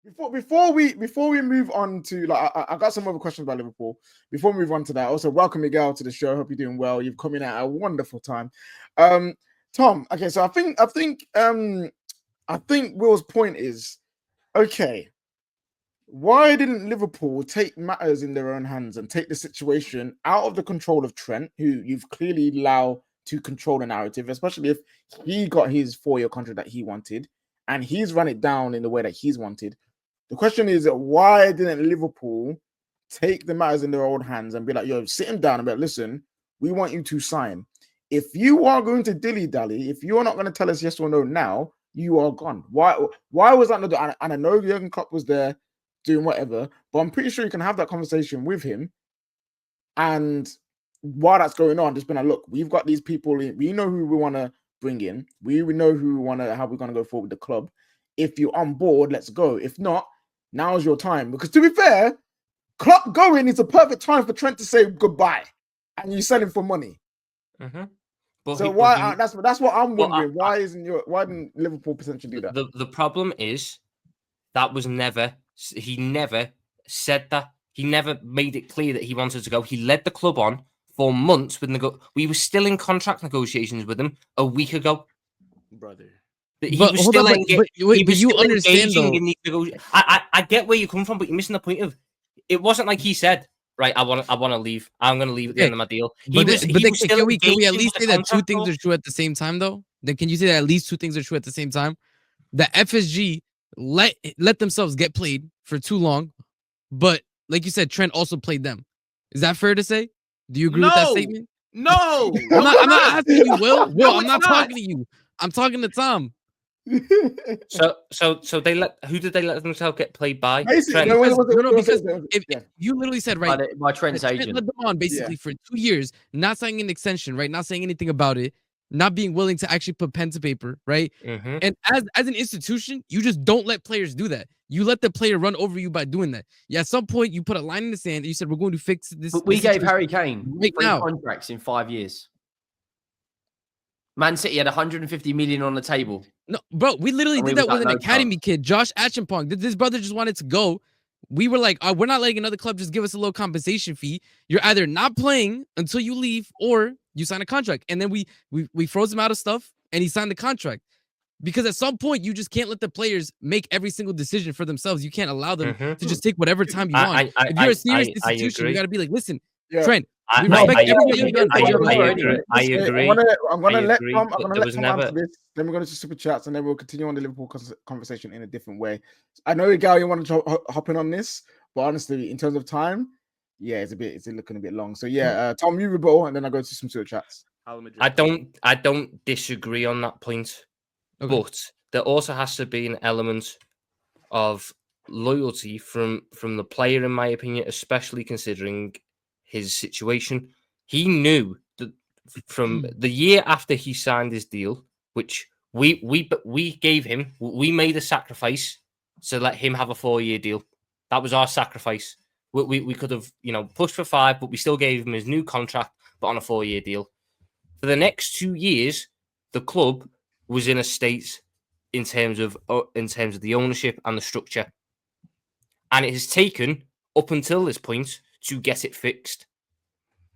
Before we move on to I got some other questions about Liverpool. Before we move on to that, also welcome Miguel to the show. Hope you're doing well. You've come in at a wonderful time. Tom, okay, so I think Will's point is okay. Why didn't Liverpool take matters in their own hands and take the situation out of the control of Trent, who you've clearly allowed to control the narrative, especially if he got his 4-year contract that he wanted and he's run it down in the way that he's wanted? The question is, why didn't Liverpool take the matters in their own hands and be like, yo, sit him down and be like, listen, we want you to sign. If you are going to dilly-dally, if you are not going to tell us yes or no now, you are gone. Why was that not done? And I know Jurgen Klopp was there doing whatever, but I'm pretty sure you can have that conversation with him. And while that's going on, just been like, look, we've got these people in, we know who we want to bring in. We know who we want to, how we're going to go forward with the club. If you're on board, let's go. If not, now's your time. Because to be fair, Klopp going is a perfect time for Trent to say goodbye, and you sell him for money. But so that's what I'm wondering. Why didn't Liverpool potentially do that? The problem is that was he never said that. He never made it clear that he wanted to go. He led the club on for months with we were still in contract negotiations with him a week ago, brother. He was still engaging in these I get where you come from, but you're missing the point of it. Wasn't like he said, right, I want to leave. I'm going to leave at the end of my deal. Can we at least say that two things are true at the same time, though? Then can you say that at least two things are true at the same time? The FSG let themselves get played for too long, but like you said, Trent also played them. Is that fair to say? Do you agree with that statement? No, I'm not asking you, Will. Will, I'm not talking to you. I'm talking to Tom. So they who did they let themselves get played by? Trent. Because if you literally said by Trent's agent. Trent led them on basically for 2 years, not signing an extension, right? Not saying anything about it, not being willing to actually put pen to paper, right? And as an institution, you just don't let players do that. You let the player run over you by doing that. Yeah, at some point you put a line in the sand and you said we're going to fix this. But we gave Harry Kane right 3 now contracts in 5 years. Man City had 150 million on the table. No, bro, we literally did that with an academy kid, Josh Acheampong. This brother just wanted to go. We were like, we're not letting another club just give us a low compensation fee. You're either not playing until you leave or you sign a contract. And then we froze him out of stuff and he signed the contract. Because at some point, you just can't let the players make every single decision for themselves. You can't allow them to just take whatever time you want. If you're a serious institution, you got to be like, listen, Trent, we respect everything you've done. I agree. I'm gonna let Tom answer this. Then we're going to super chats, and then we'll continue on the Liverpool conversation in a different way. I know, Gal, you want to hop in on this, but honestly, in terms of time, yeah, it's looking a bit long. So yeah, Tom, you rebuttal, and then I go to some super chats. I don't disagree on that point. Okay. But there also has to be an element of loyalty from the player, in my opinion, especially considering his situation. He knew that from the year after he signed his deal, which we gave him, we made a sacrifice to let him have a 4-year deal. That was our sacrifice. We could have, pushed for 5, but we still gave him his new contract, but on a 4-year deal. For the next 2 years, the club was in a state in terms of the ownership and the structure. And it has taken up until this point to get it fixed.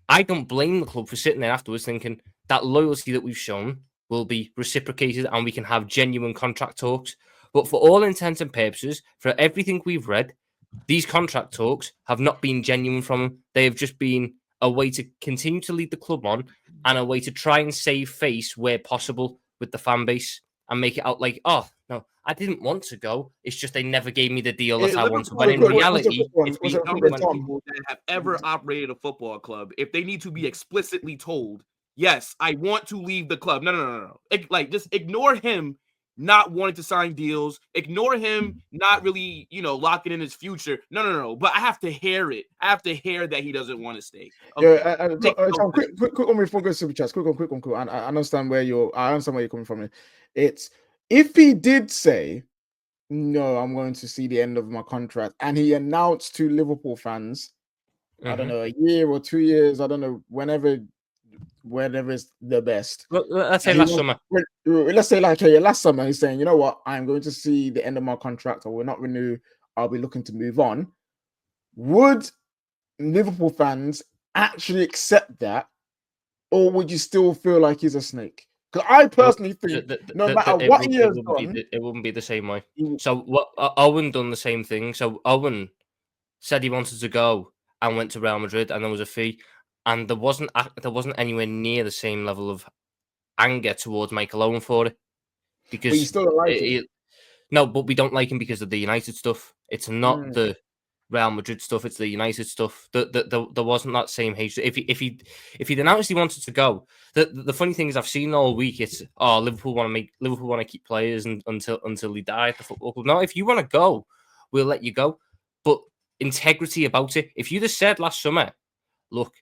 I don't blame the club for sitting there afterwards thinking that loyalty that we've shown will be reciprocated and we can have genuine contract talks. But for all intents and purposes, for everything we've read, these contract talks have not been genuine from them. They have just been a way to continue to lead the club on and a way to try and save face where possible with the fan base and make it out like, oh, no, I didn't want to go. It's just they never gave me the deal that I wanted. But in reality, it's people that have ever operated a football club, if they need to be explicitly told, yes, I want to leave the club. No. Just ignore him not wanting to sign deals. Ignore him not really, locking in his future. No. But I have to hear it. I have to hear that he doesn't want to stay. Okay. Yeah, quick one before we go to super chats. Quick one. I understand where you're coming from. It's if he did say, no, I'm going to see the end of my contract, and he announced to Liverpool fans, I don't know, a year or 2 years, I don't know, whenever it's the best. Well, let's say last summer. Let's say last summer, he's saying, you know what, I'm going to see the end of my contract, or will not renew I'll be looking to move on. Would Liverpool fans actually accept that, or would you still feel like he's a snake? Because I personally think no matter what he has done, it wouldn't be the same way. So what Owen done the same thing. So Owen said he wanted to go and went to Real Madrid, and there was a fee, and there wasn't anywhere near the same level of anger towards Michael Owen for it, because but you still don't like him. No, but we don't like him because of the United stuff. It's not the Real Madrid stuff. It's the United stuff. There wasn't that same hatred. If he'd announced he wanted to go, the funny thing is I've seen all week. It's Liverpool want to keep players until he die at the football club. No, if you want to go, we'll let you go. But integrity about it. If you'd have said last summer, look,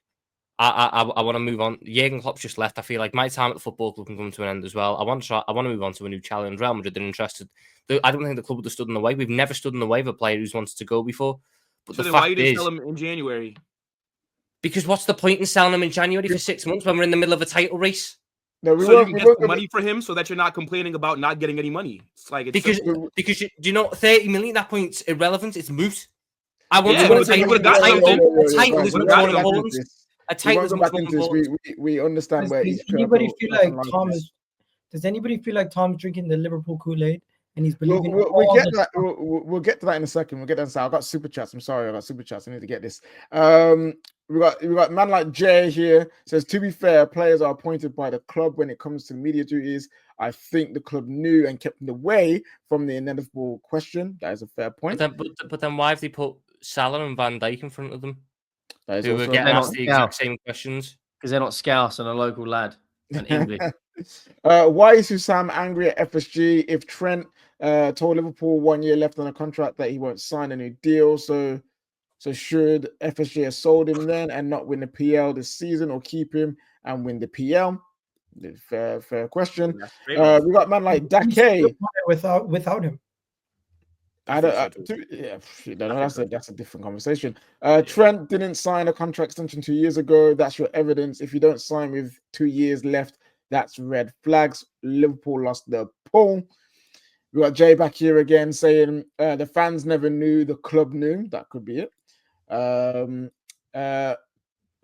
I want to move on. Jurgen Klopp's just left. I feel like my time at the football club can come to an end as well. I want to move on to a new challenge. Real Madrid are interested. I don't think the club would have stood in the way. We've never stood in the way of a player who's wanted to go before. But so the then fact why you didn't is, sell him in January? because what's the point in selling him in January for 6 months when we're in the middle of a title race? No, So you can get some money for him, so that you're not complaining about not getting any money. It's like because do you know 30 million at that point's irrelevant. It's moot. I want Yeah, to but you would've a got title is much more important. A title is much more important. We understand where Does anybody feel like Tom is? Does anybody feel like Tom's drinking the Liverpool Kool-Aid and he's believing? We'll get to that in a second. We'll get that. I've got super chats. I'm sorry, I got super chats. I need to get this. We got man like Jay here says, to be fair, players are appointed by the club when it comes to media duties. I think the club knew and kept them away from the inevitable question. That is a fair point. But then why have they put Salah and Van Dijk in front of them? That is who were also getting asked the exact same questions. Because they're not Scouse and a local lad and English. Why is Hussam angry at FSG if Trent told Liverpool 1 year left on a contract that he won't sign a new deal? So should FSG have sold him then and not win the PL this season, or keep him and win the PL? Fair question. We got man like Dake without him. That's a different conversation. Trent didn't sign a contract extension 2 years ago. That's your evidence. If you don't sign with 2 years left, that's red flags. Liverpool lost their poll. We got Jay back here again saying the fans never knew, the club knew. That could be it. Ola,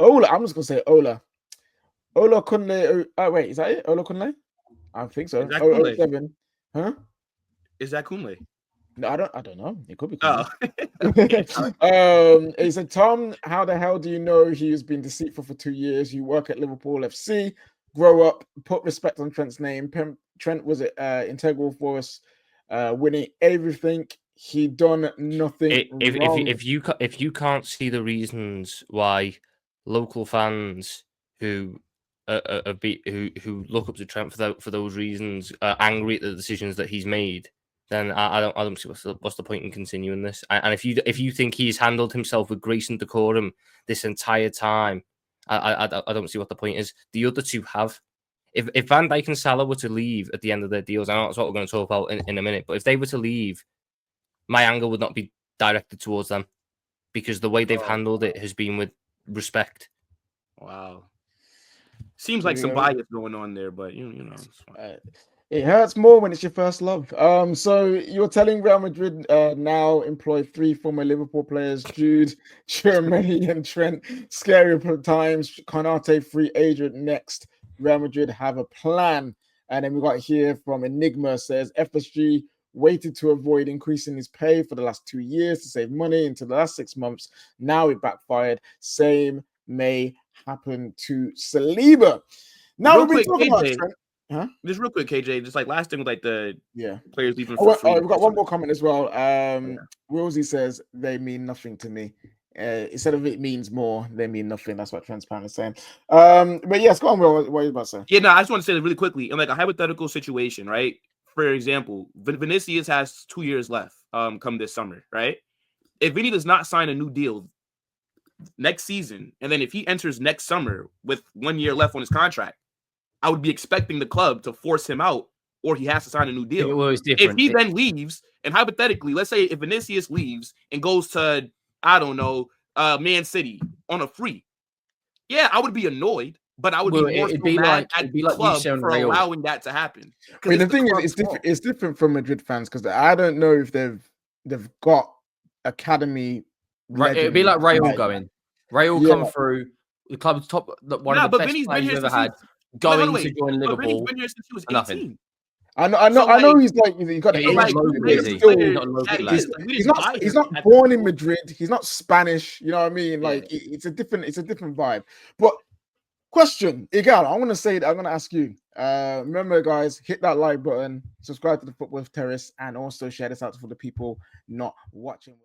I'm just gonna say Ola Kunle. Oh wait, is that it? Ola Kunle? I think so. 007. Huh? Is that Kunle? No, I don't know. It could be. He said, Tom, how the hell do you know he's been deceitful for 2 years? You work at Liverpool FC. Grow up. Put respect on Trent's name. Trent was integral for us winning everything. He done nothing wrong. If you can't see the reasons why local fans who look up to Trent for those reasons are angry at the decisions that he's made, then I don't see what's the point in continuing this. And if you think he's handled himself with grace and decorum this entire time, I don't see what the point is. The other two have. If Van Dijk and Salah were to leave at the end of their deals, I know that's what we're going to talk about in a minute, but if they were to leave, my anger would not be directed towards them, because the way they've handled it has been with respect. Wow. Seems like some bias going on there, but you know. It hurts more when it's your first love. So you're telling Real Madrid now employ 3 former Liverpool players, Jude, Tchouaméni, and Trent. Scary times. Konate free agent next. Real Madrid have a plan. And then we got here from Enigma says FSG waited to avoid increasing his pay for the last 2 years to save money until the last 6 months. Now it backfired. Same may happen to Saliba. Now we'll be talking about Trent. Huh? Just real quick, KJ. Just like last thing with like the players leaving. We've got one more comment as well. Rosie says they mean nothing to me. Instead of it means more, they mean nothing. That's what Transparent is saying. But yes, go on. What are you about to say? Yeah, no, I just want to say that really quickly. In like a hypothetical situation, right? For example, Vinicius has 2 years left. Come this summer, right? If Vinny does not sign a new deal next season, and then if he enters next summer with 1 year left on his contract, I would be expecting the club to force him out, or he has to sign a new deal. If he then leaves, and hypothetically, let's say if Vinicius leaves and goes to, I don't know, Man City on a free, yeah, I would be annoyed, but I would be more mad at the club for allowing that to happen. I mean, the thing is, it's different from Madrid fans, because I don't know if they've got academy. Right, it'd be like Raul going. Raul come through the club's top, one of the best players we've ever had, going to join Liverpool. Been here since he was 18. Nothing. I know. He's like he's got he's age. He's not born in Madrid. He's not Spanish. You know what I mean? Like it's a different vibe. But question, Igal, I'm gonna ask you. Remember, guys, hit that like button, subscribe to the Football with Terrace, and also share this out for the people not watching.